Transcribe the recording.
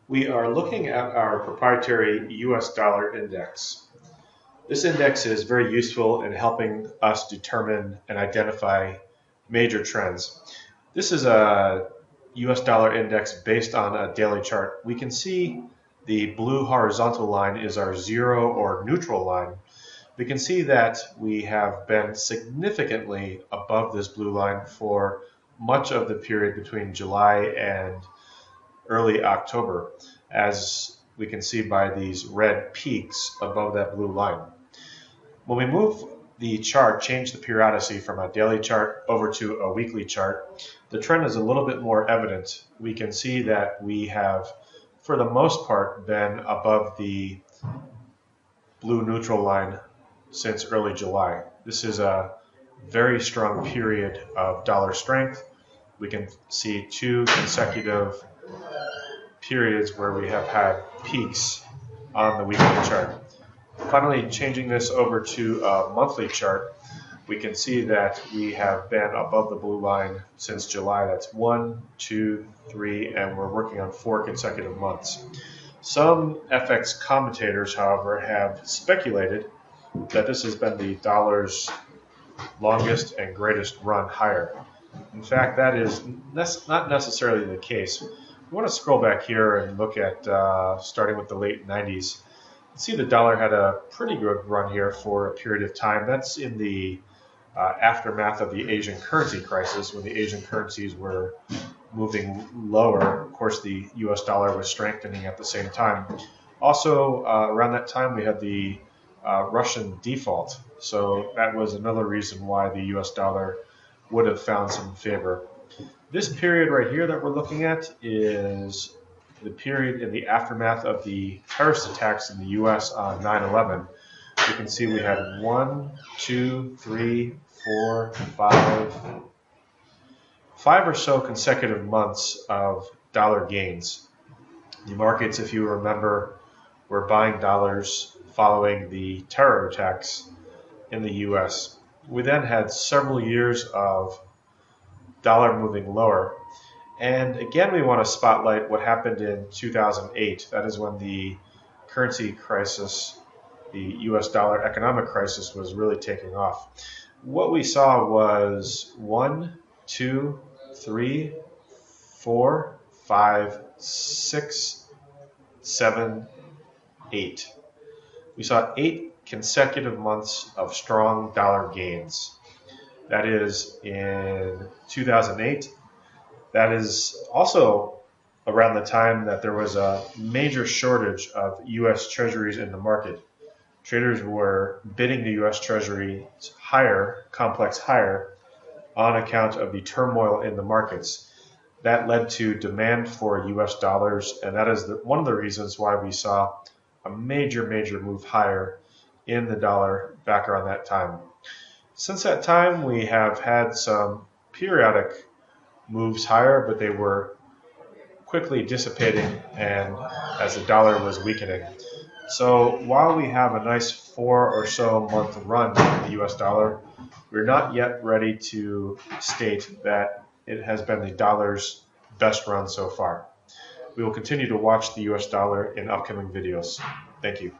We are looking at our proprietary US dollar index. This index is very useful in helping us determine and identify major trends. This is a US dollar index based on a daily chart. We can see the blue horizontal line is our zero or neutral line. We can see that we have been significantly above this blue line for much of the period between July and early October, as we can see by these red peaks above that blue line. When we move the chart, change the periodicity from a daily chart over to a weekly chart, the trend is a little bit more evident. We can see that we have, for the most part, been above the blue neutral line since early July. This is a very strong period of dollar strength. We can see two consecutive periods where we have had peaks on the weekly chart. Finally, changing this over to a monthly chart, we can see that we have been above the blue line since July. That's 1, 2, 3, and we're working on 4 consecutive months. Some FX commentators, however, have speculated that this has been the dollar's longest and greatest run higher. In fact, that is not necessarily the case. We want to scroll back here and look at starting with the late 90s. See, the dollar had a pretty good run here for a period of time. That's in the aftermath of the Asian currency crisis, when the Asian currencies were moving lower. Of course, the US dollar was strengthening at the same time. Also, around that time, we had the Russian default. So that was another reason why the US dollar would have found some favor. This period right here that we're looking at is the period in the aftermath of the terrorist attacks in the US on 9/11. You can see we had 1, 2, 3, 4, 5 or so consecutive months of dollar gains. The markets, if you remember, were buying dollars following the terror attacks in the US. We then had several years of dollar moving lower. And again, we want to spotlight what happened in 2008. That is when the currency crisis, the US dollar economic crisis, was really taking off. What we saw was 1, 2, 3, 4, 5, 6, 7, 8. We saw 8 consecutive months of strong dollar gains. That is in 2008. That is also around the time that there was a major shortage of U.S. Treasuries in the market. Traders were bidding the U.S. Treasury higher, complex higher, on account of the turmoil in the markets. That led to demand for U.S. dollars, and that is one of the reasons why we saw a major move higher in the dollar back around that time. Since that time, we have had some periodic moves higher, but they were quickly dissipating and as the dollar was weakening. So while we have a nice 4 or so month run in the US dollar, we're not yet ready to state that it has been the dollar's best run so far. We will continue to watch the US dollar in upcoming videos. Thank you.